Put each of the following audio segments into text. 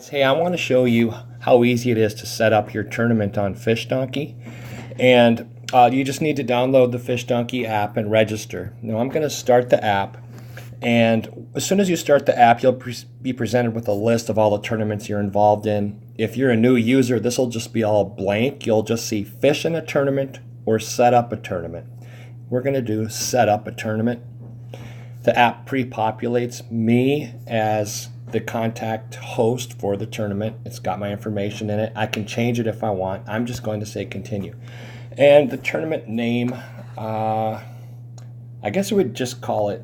Hey, I want to show you how easy it is to set up your tournament on FishDonkey. And you just need to download the FishDonkey app and register. Now I'm going to start the app. And as soon as you start the app, you'll be presented with a list of all the tournaments you're involved in. If you're a new user, this will just be all blank. You'll just see fish in a tournament or set up a tournament. We're going to do set up a tournament. The app pre-populates me as the contact host for the tournament. It's got my information in it. I can change it if I want. I'm just going to say continue. And the tournament name, I guess we would just call it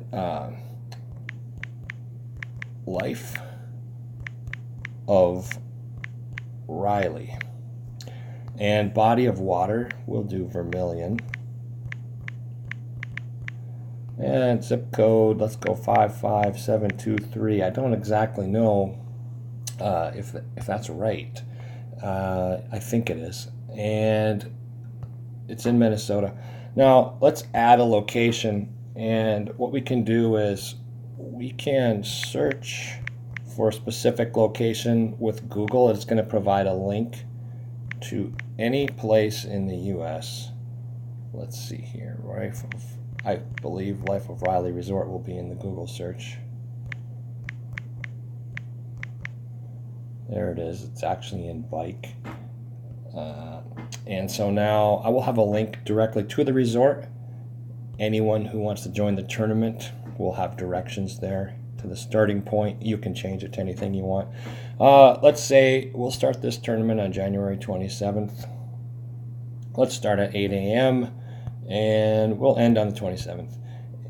Life of Riley. And body of water, we'll do Vermilion. And zip code, let's go 55723. I don't exactly know if that's right. I think it is. And it's in Minnesota. Now, let's add a location. And what we can do is we can search for a specific location with Google. It's going to provide a link to any place in the U.S. Let's see here. I believe Life of Riley Resort will be in the Google search. There it is. It's actually in Bike. And so now I will have a link directly to the resort. Anyone who wants to join the tournament will have directions there to the starting point. You can change it to anything you want. Let's say we'll start this tournament on January 27th. Let's start at 8 a.m. and we'll end on the 27th.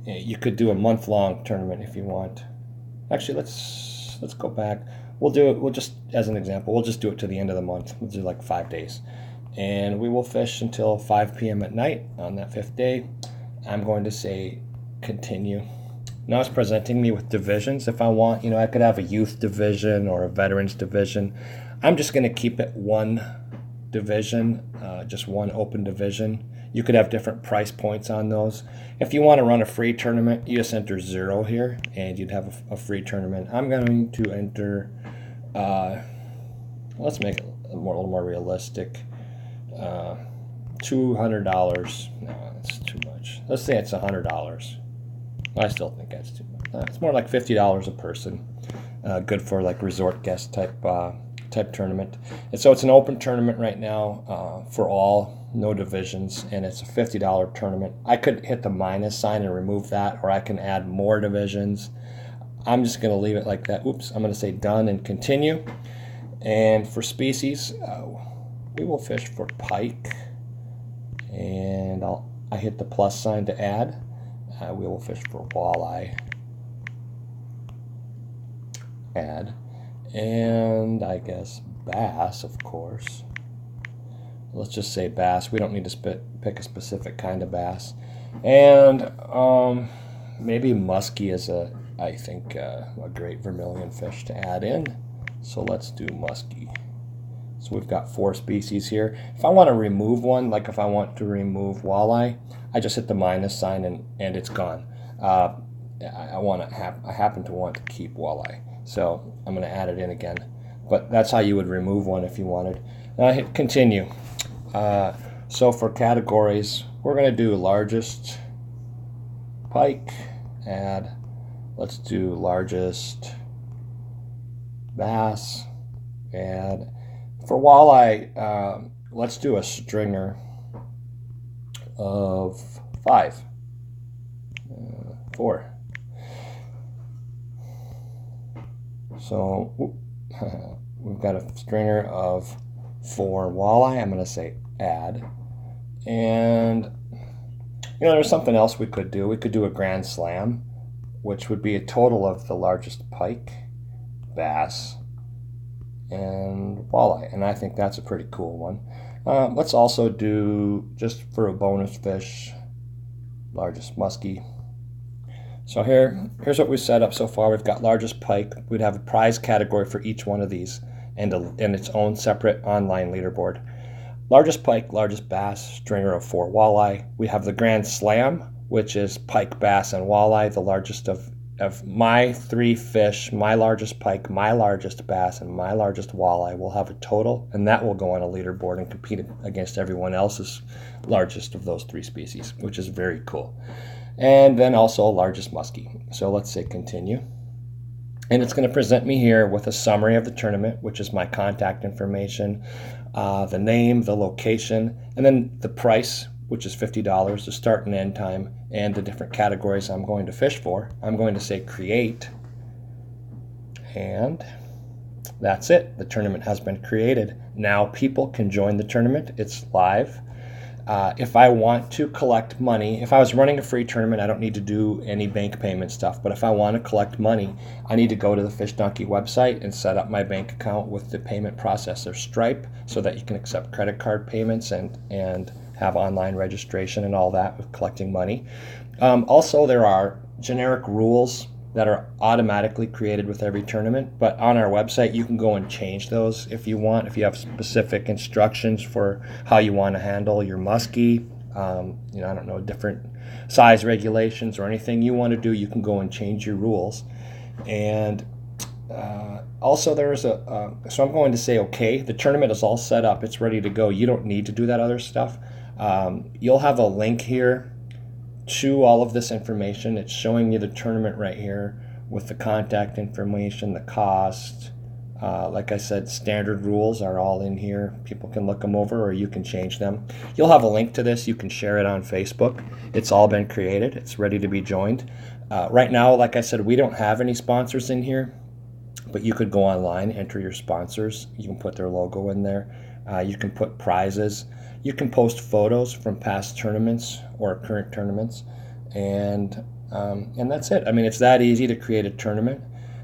You could do a month-long tournament if you want. Actually, let's go back. We'll just, as an example, we'll just do it to the end of the month. We'll do like 5 days. And we will fish until 5 p.m. at night on that 5th day. I'm going to say continue. Now it's presenting me with divisions. If I want, I could have a youth division or a veterans division. I'm just going to keep it one division, just one open division. You could have different price points on those. If you want to run a free tournament, you just enter 0 here, and you'd have a free tournament. I'm going to enter, let's make it a little more realistic, $200. No, that's too much. Let's say it's $100. I still think that's too much. It's more like $50 a person. Good for like resort guest type tournament. And so it's an open tournament right now for all, no divisions, and it's a $50 tournament. I could hit the minus sign and remove that, or I can add more divisions. I'm just going to leave it like that. Oops, I'm going to say done and continue. And for species, we will fish for pike, and I hit the plus sign to add. We will fish for walleye, add, and I guess bass, of course. Let's just say bass. We don't need to pick a specific kind of bass. And maybe muskie is I think a great vermilion fish to add in. So let's do muskie. So we've got 4 species here. If I want to remove one, like if I want to remove walleye, I just hit the minus sign and it's gone. I happen to want to keep walleye, so I'm going to add it in again. But that's how you would remove one if you wanted. Now I hit continue. So for categories, we're going to do largest pike, add. Let's do largest bass, add. For walleye, let's do a stringer of 5, 4. So we've got a stringer of 4 walleye. I'm going to say add. And there's something else we could do. We could do a grand slam, which would be a total of the largest pike, bass, and walleye. And I think that's a pretty cool one. Let's also do, just for a bonus fish, largest muskie. So here's what we've set up so far. We've got largest pike. We'd have a prize category for each one of these and its own separate online leaderboard. Largest pike, largest bass, stringer of 4 walleye. We have the grand slam, which is pike, bass, and walleye. The largest of of my 3 fish, my largest pike, my largest bass, and my largest walleye will have a total, and that will go on a leaderboard and compete against everyone else's largest of those 3 species, which is very cool. And then also largest muskie. So let's say continue. And it's going to present me here with a summary of the tournament, which is my contact information, the name, the location, and then the price, which is $50, the start and end time, and the different categories I'm going to fish for. I'm going to say create, and that's it. The tournament has been created. Now people can join the tournament. It's live. If I want to collect money, if I was running a free tournament, I don't need to do any bank payment stuff. But if I want to collect money, I need to go to the Fish Donkey website and set up my bank account with the payment processor Stripe so that you can accept credit card payments and have online registration and all that with collecting money. Also, there are generic rules that are automatically created with every tournament, but on our website you can go and change those if you want. If you have specific instructions for how you want to handle your muskie, I don't know, different size regulations or anything you want to do, you can go and change your rules. And also there's so I'm going to say okay, the tournament is all set up, it's ready to go. You don't need to do that other stuff. You'll have a link here to all of this information. It's showing you the tournament right here with the contact information, the cost. Like I said, standard rules are all in here. People can look them over or you can change them. You'll have a link to this. You can share it on Facebook. It's all been created. It's ready to be joined. Right now, like I said, we don't have any sponsors in here, but you could go online, enter your sponsors. You can put their logo in there. You can put prizes. You can post photos from past tournaments or current tournaments, and that's it. I mean, it's that easy to create a tournament.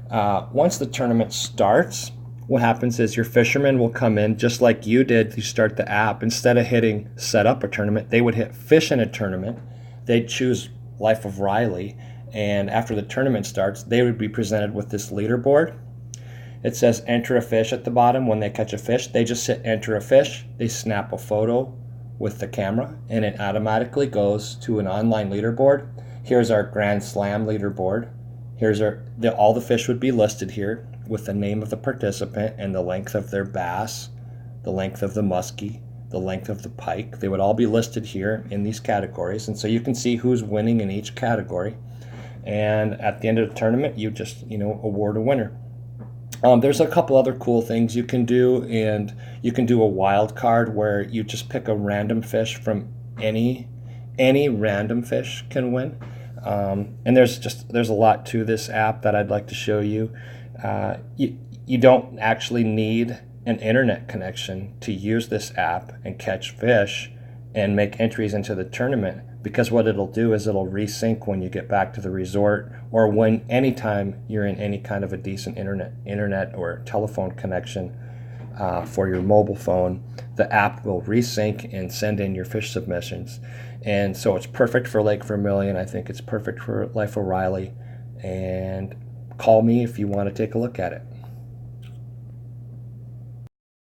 Once the tournament starts, what happens is your fishermen will come in just like you did to start the app. Instead of hitting set up a tournament, they would hit fish in a tournament. They'd choose Life of Riley, and after the tournament starts, they would be presented with this leaderboard. It says enter a fish at the bottom. When they catch a fish, they just hit enter a fish. They snap a photo with the camera, and it automatically goes to an online leaderboard. Here's our Grand Slam leaderboard. Here's all the fish would be listed here with the name of the participant and the length of their bass, the length of the muskie, the length of the pike. They would all be listed here in these categories, and so you can see who's winning in each category. And at the end of the tournament, you just award a winner. There's a couple other cool things you can do, and you can do a wild card where you just pick a random fish from any random fish can win. And there's a lot to this app that I'd like to show you. You don't actually need an internet connection to use this app and catch fish and make entries into the tournament, because what it'll do is it'll resync when you get back to the resort, or when anytime you're in any kind of a decent internet or telephone connection for your mobile phone. The app will resync and send in your fish submissions. And so it's perfect for Lake Vermilion. I think it's perfect for Life of Riley. And call me if you want to take a look at it.